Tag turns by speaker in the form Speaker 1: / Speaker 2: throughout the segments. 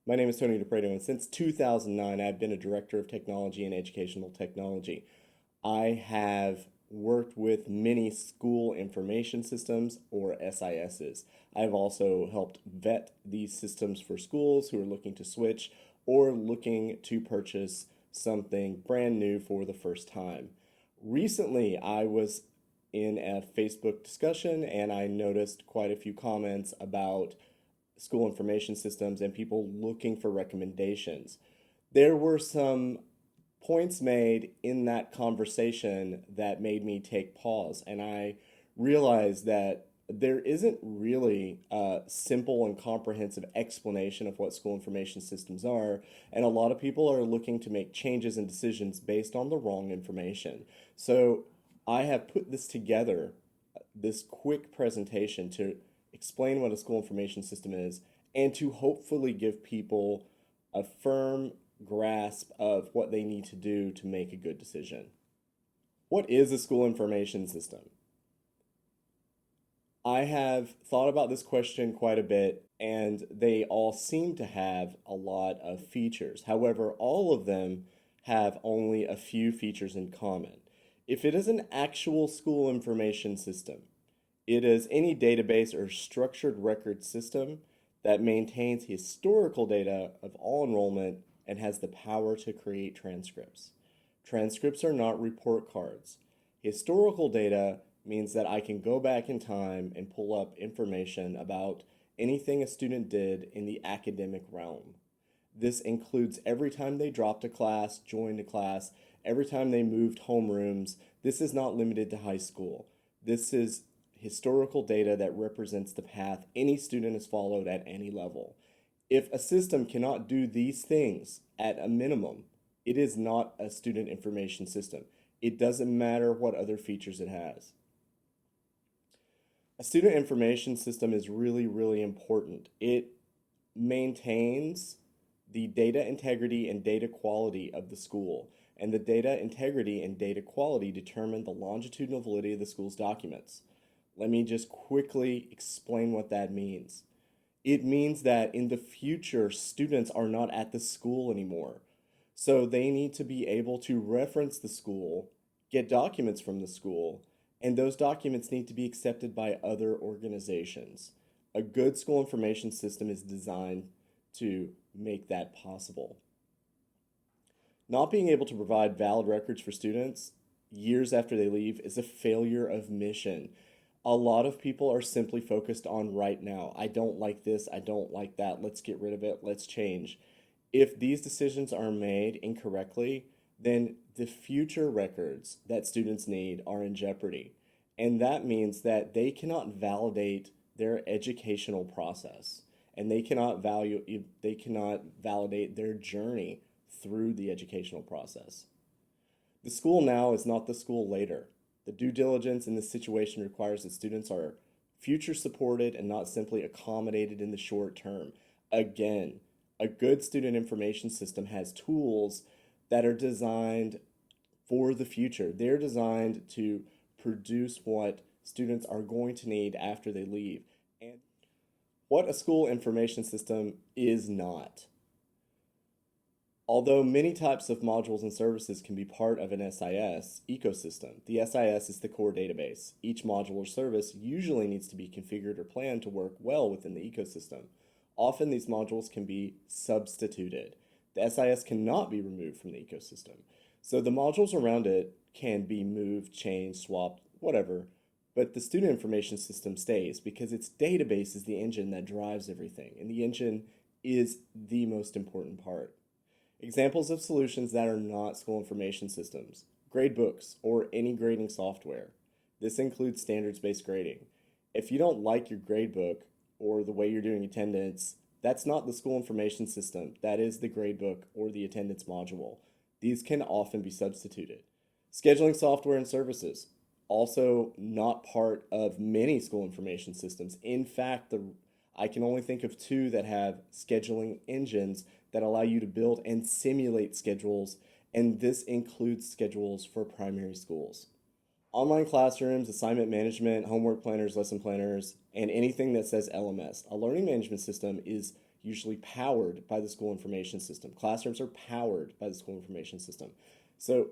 Speaker 1: My name is Tony DePreto, and since 2009, I've been a director of technology and educational technology. I have worked with many school information systems, or SISs. I've also helped vet these systems for schools who are looking to switch or looking to purchase something brand new for the first time. Recently, I was in a Facebook discussion and I noticed quite a few comments about school information systems and people looking for recommendations. There were some points made in that conversation that made me take pause, and I realized that there isn't really a simple and comprehensive explanation of what school information systems are, and a lot of people are looking to make changes and decisions based on the wrong information. So I have put this together, this quick presentation to explain what a school information system is and to hopefully give people a firm grasp of what they need to do to make a good decision. What is a school information system? I have thought about this question quite a bit, and they all seem to have a lot of features. However, all of them have only a few features in common. If it is an actual school information system, it is any database or structured record system that maintains historical data of all enrollment and has the power to create transcripts. Transcripts are not report cards. Historical data means that I can go back in time and pull up information about anything a student did in the academic realm. This includes every time they dropped a class, joined a class, every time they moved homerooms. This is not limited to high school. This is historical data that represents the path any student has followed at any level. If a system cannot do these things at a minimum, it is not a student information system. It doesn't matter what other features it has. A student information system is really, really important. It maintains the data integrity and data quality of the school, and the data integrity and data quality determine the longitudinal validity of the school's documents. Let me just quickly explain what that means. It means that in the future, students are not at the school anymore. So they need to be able to reference the school, get documents from the school, and those documents need to be accepted by other organizations. A good school information system is designed to make that possible. Not being able to provide valid records for students years after they leave is a failure of mission. A lot of people are simply focused on right now. I don't like this, I don't like that, let's get rid of it, let's change. If these decisions are made incorrectly, then the future records that students need are in jeopardy. And that means that they cannot validate their educational process and they cannot validate their journey through the educational process. The school now is not the school later. The due diligence in this situation requires that students are future supported and not simply accommodated in the short term. Again, a good student information system has tools that are designed for the future. They're designed to produce what students are going to need after they leave. And what a school information system is not. Although many types of modules and services can be part of an SIS ecosystem, the SIS is the core database. Each module or service usually needs to be configured or planned to work well within the ecosystem. Often these modules can be substituted. The SIS cannot be removed from the ecosystem. So the modules around it can be moved, changed, swapped, whatever, but the student information system stays because its database is the engine that drives everything, and the engine is the most important part. Examples of solutions that are not school information systems: gradebooks or any grading software. This includes standards-based grading. If you don't like your gradebook or the way you're doing attendance, that's not the school information system. That is the gradebook or the attendance module. These can often be substituted. Scheduling software and services, also not part of many school information systems. In fact, I can only think of two that have scheduling engines that allow you to build and simulate schedules, and this includes schedules for primary schools. Online classrooms, assignment management, homework planners, lesson planners, and anything that says LMS. A learning management system is usually powered by the school information system. Classrooms are powered by the school information system. So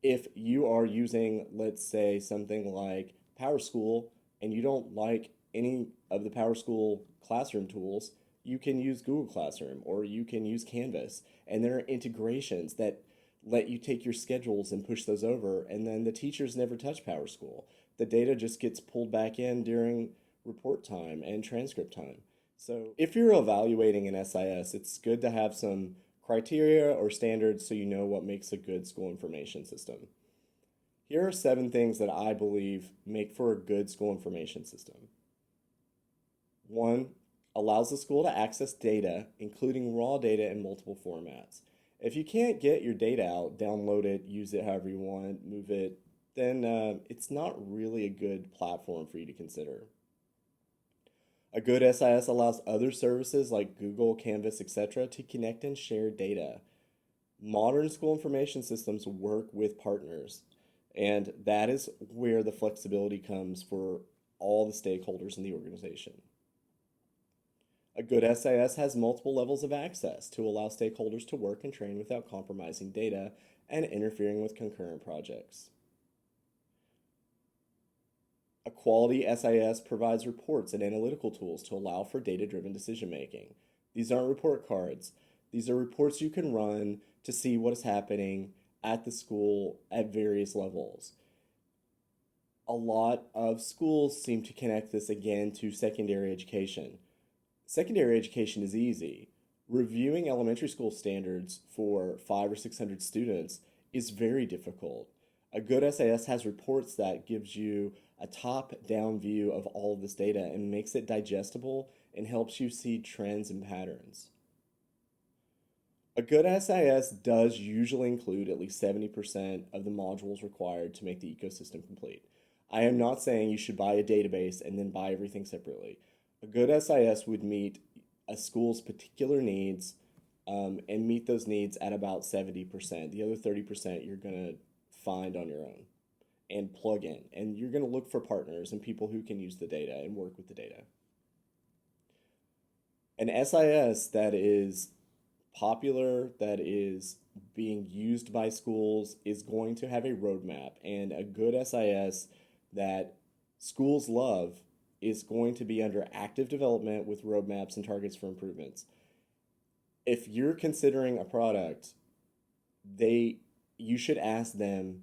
Speaker 1: if you are using, let's say, something like PowerSchool and you don't like any of the PowerSchool classroom tools, you can use Google Classroom or you can use Canvas. And there are integrations that let you take your schedules and push those over, and then the teachers never touch PowerSchool. The data just gets pulled back in during report time and transcript time. So if you're evaluating an SIS, it's good to have some criteria or standards so you know what makes a good school information system. Here are 7 things that I believe make for a good school information system. 1, allows the school to access data, including raw data in multiple formats. If you can't get your data out, download it, use it however you want, move it, then it's not really a good platform for you to consider. A good SIS allows other services like Google, Canvas, etc. to connect and share data. Modern school information systems work with partners, and that is where the flexibility comes for all the stakeholders in the organization. A good SIS has multiple levels of access to allow stakeholders to work and train without compromising data and interfering with concurrent projects. A quality SIS provides reports and analytical tools to allow for data-driven decision-making. These aren't report cards. These are reports you can run to see what is happening at the school at various levels. A lot of schools seem to connect this again to secondary education. Secondary education is easy. Reviewing elementary school standards for 500 or 600 students is very difficult. A good SIS has reports that gives you a top-down view of all of this data and makes it digestible and helps you see trends and patterns. A good SIS does usually include at least 70% of the modules required to make the ecosystem complete. I am not saying you should buy a database and then buy everything separately. A good SIS would meet a school's particular needs and meet those needs at about 70%. The other 30% you're going to find on your own and plug in. And you're going to look for partners and people who can use the data and work with the data. An SIS that is popular, that is being used by schools, is going to have a roadmap. And a good SIS that schools love is going to be under active development with roadmaps and targets for improvements. If you're considering a product, you should ask them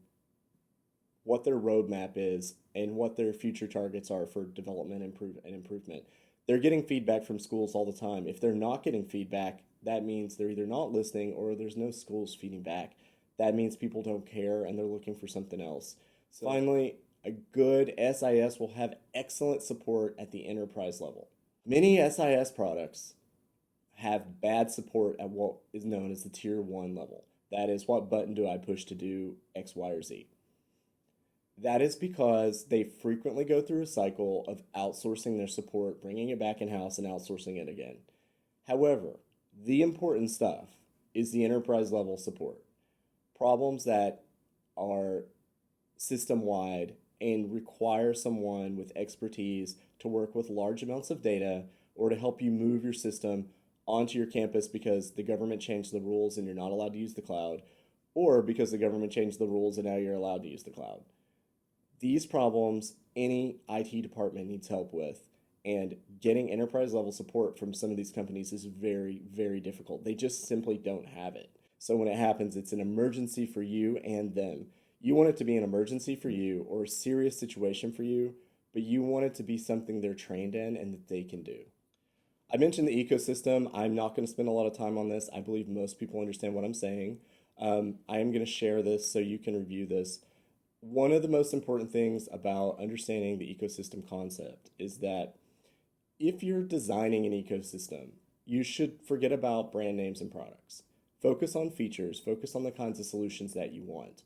Speaker 1: what their roadmap is and what their future targets are for development and improvement. They're getting feedback from schools all the time. If they're not getting feedback, that means they're either not listening or there's no schools feeding back. That means people don't care and they're looking for something else. So finally, a good SIS will have excellent support at the enterprise level. Many SIS products have bad support at what is known as the tier 1 level. That is, what button do I push to do X, Y, or Z? That is because they frequently go through a cycle of outsourcing their support, bringing it back in-house, and outsourcing it again. However, the important stuff is the enterprise level support. Problems that are system-wide and require someone with expertise to work with large amounts of data or to help you move your system onto your campus because the government changed the rules and you're not allowed to use the cloud, or because the government changed the rules and now you're allowed to use the cloud. These problems any IT department needs help with, and getting enterprise level support from some of these companies is very, very difficult. They just simply don't have it. So when it happens, it's an emergency for you and them. You want it to be an emergency for you or a serious situation for you, but you want it to be something they're trained in and that they can do. I mentioned the ecosystem. I'm not going to spend a lot of time on this. I believe most people understand what I'm saying. I am going to share this so you can review this. One of the most important things about understanding the ecosystem concept is that if you're designing an ecosystem, you should forget about brand names and products. Focus on features, focus on the kinds of solutions that you want.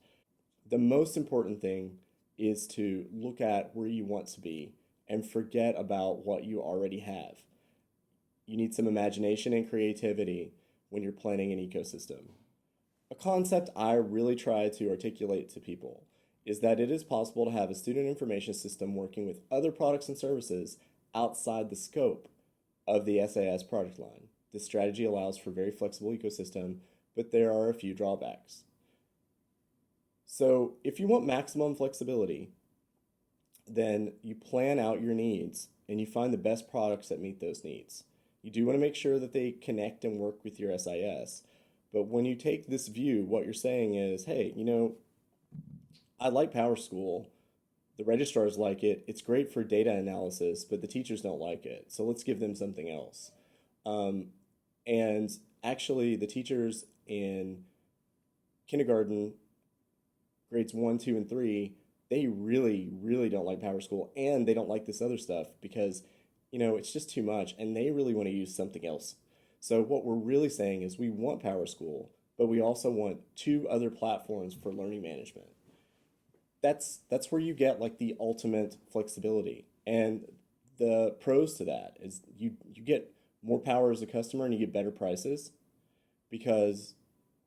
Speaker 1: The most important thing is to look at where you want to be and forget about what you already have. You need some imagination and creativity when you're planning an ecosystem. A concept I really try to articulate to people is that it is possible to have a student information system working with other products and services outside the scope of the SIS product line. This strategy allows for very flexible ecosystem, but there are a few drawbacks. So if you want maximum flexibility, then you plan out your needs and you find the best products that meet those needs. You do want to make sure that they connect and work with your SIS. But when you take this view, what you're saying is, hey, I like PowerSchool. The registrars like it. It's great for data analysis, but the teachers don't like it. So let's give them something else. Um, and actually, the teachers in kindergarten, grades one, two, and three, they really, really don't like PowerSchool, and they don't like this other stuff because, it's just too much, and they really want to use something else. So what we're really saying is we want PowerSchool, but we also want two other platforms for learning management. That's where you get like the ultimate flexibility. And the pros to that is you get more power as a customer and you get better prices because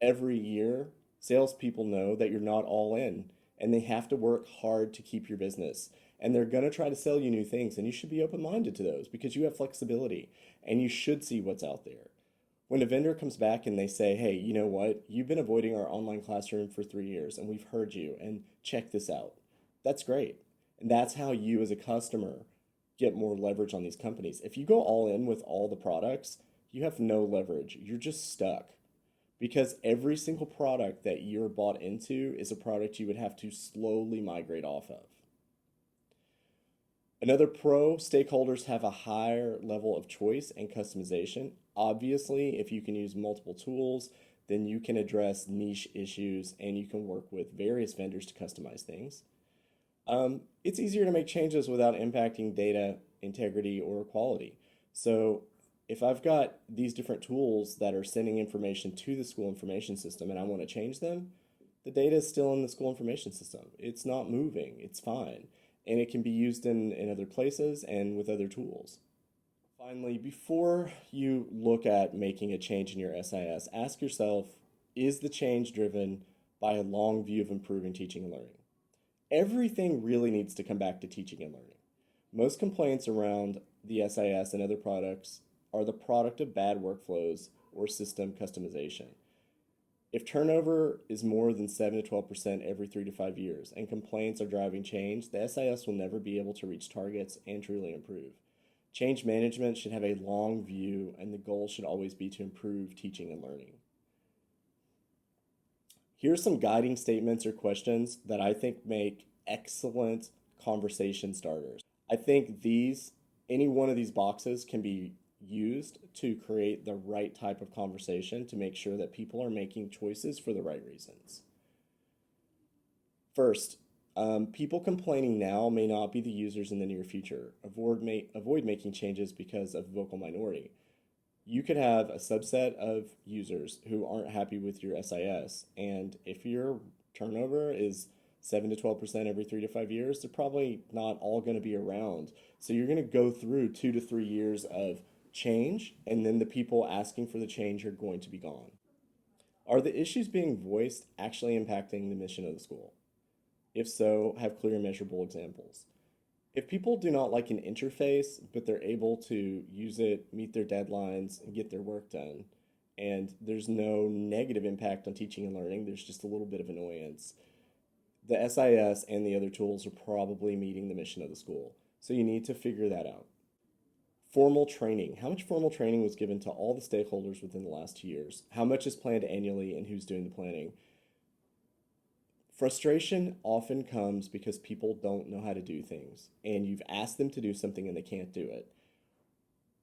Speaker 1: every year salespeople know that you're not all in and they have to work hard to keep your business. And they're going to try to sell you new things, and you should be open minded to those because you have flexibility and you should see what's out there. When a vendor comes back and they say, hey, you know what? You've been avoiding our online classroom for 3 years and we've heard you and check this out. That's great. And that's how you as a customer get more leverage on these companies. If you go all in with all the products, you have no leverage. You're just stuck because every single product that you're bought into is a product you would have to slowly migrate off of. Another pro, stakeholders have a higher level of choice and customization. Obviously, if you can use multiple tools, then you can address niche issues and you can work with various vendors to customize things. It's easier to make changes without impacting data integrity or quality. So if I've got these different tools that are sending information to the school information system and I want to change them, the data is still in the school information system. It's not moving, it's fine. And it can be used in other places and with other tools. Finally, before you look at making a change in your SIS, ask yourself, is the change driven by a long view of improving teaching and learning? Everything really needs to come back to teaching and learning. Most complaints around the SIS and other products are the product of bad workflows or system customization. If turnover is more than 7 to 12% every 3 to 5 years and complaints are driving change, the SIS will never be able to reach targets and truly improve. Change management should have a long view, and the goal should always be to improve teaching and learning. Here are some guiding statements or questions that I think make excellent conversation starters. I think any one of these boxes can be used to create the right type of conversation to make sure that people are making choices for the right reasons. First, people complaining now may not be the users in the near future. Avoid making changes because of vocal minority. You could have a subset of users who aren't happy with your SIS, and if your turnover is 7 to 12% every 3 to 5 years, they're probably not all going to be around. So you're going to go through 2 to 3 years of change, and then the people asking for the change are going to be gone. Are the issues being voiced actually impacting the mission of the school? If so, have clear and measurable examples. If people do not like an interface, but they're able to use it, meet their deadlines, and get their work done, and there's no negative impact on teaching and learning, there's just a little bit of annoyance, the SIS and the other tools are probably meeting the mission of the school. So you need to figure that out. Formal training. How much formal training was given to all the stakeholders within the last 2 years? How much is planned annually and who's doing the planning? Frustration often comes because people don't know how to do things and you've asked them to do something and they can't do it.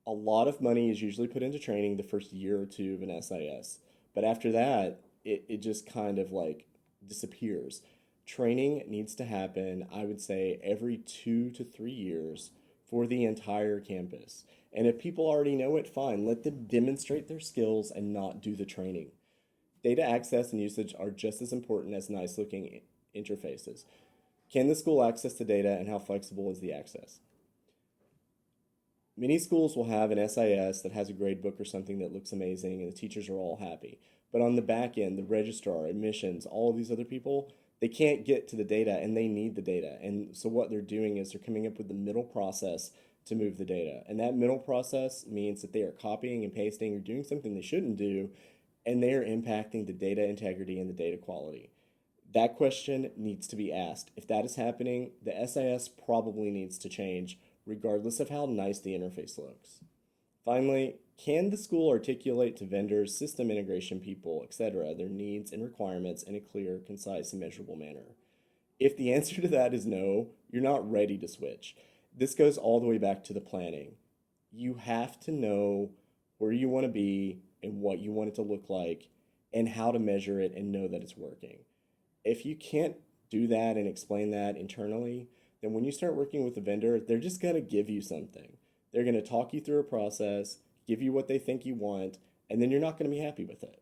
Speaker 1: A lot of money is usually put into training the first year or two of an SIS, but after that, it just kind of like disappears. Training needs to happen, I would say, every 2 to 3 years for the entire campus. And if people already know it, fine, let them demonstrate their skills and not do the training. Data access and usage are just as important as nice looking interfaces. Can the school access the data and how flexible is the access? Many schools will have an SIS that has a grade book or something that looks amazing and the teachers are all happy. But on the back end, the registrar, admissions, all of these other people, they can't get to the data and they need the data. And so what they're doing is they're coming up with the middle process to move the data. And that middle process means that they are copying and pasting or doing something they shouldn't do, and they are impacting the data integrity and the data quality. That question needs to be asked. If that is happening, the SIS probably needs to change, regardless of how nice the interface looks. Finally, can the school articulate to vendors, system integration people, etc., their needs and requirements in a clear, concise, and measurable manner? If the answer to that is no, you're not ready to switch. This goes all the way back to the planning. You have to know where you want to be and what you want it to look like and how to measure it and know that it's working. If you can't do that and explain that internally, then when you start working with a vendor, they're just going to give you something. They're going to talk you through a process, give you what they think you want, and then you're not going to be happy with it.